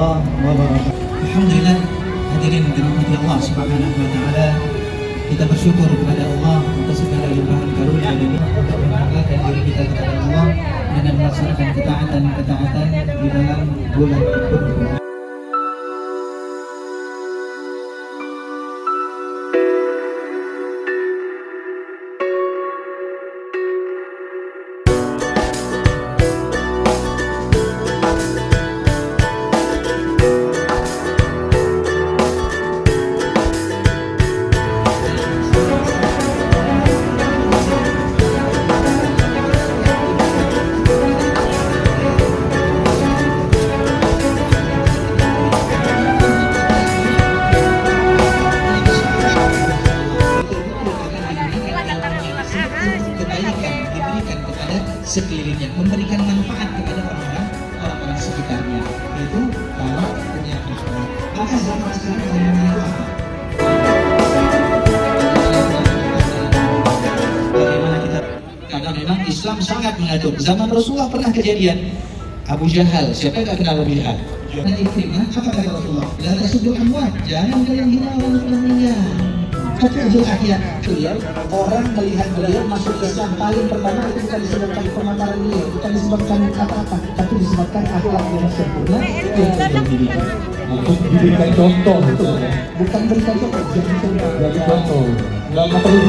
warahmatullahi wabarakatuh. Alhamdulillah, hadirin dirahmati Allah Subhanahu wa taala. Kita bersyukur kepada Allah atas segala limpahan karunia dan nikmat untuk mendekatkan diri kita kepada Allah dengan melaksanakan ketaatan di dalam bulan ini. Sekelilingnya, memberikan manfaat kepada orang-orang sekitarnya, itu kalau punya akhlak. Maka zaman sekarang hanya apa? Bagaimana kita? Karena memang Islam sangat mengatur. Zaman Rasulullah pernah kejadian Abu Jahal, siapa yang tak kenal Abu Jahal? Dan Ikrimah, apa kata Rasulullah? La tasubul amwat, jangan kalian hina orang sudah meninggal. Kata Zulhiyah, orang melihat beliau masuk Islam paling pertama itu bukan disebabkan pemaparan beliau, bukan disebabkan apa-apa, tapi disebabkan akhlak yang sempurna yang beliau miliki. Maksud diberikan contoh itu, bukan berikan contoh, jadi contoh. jadi contoh. Nggak perlu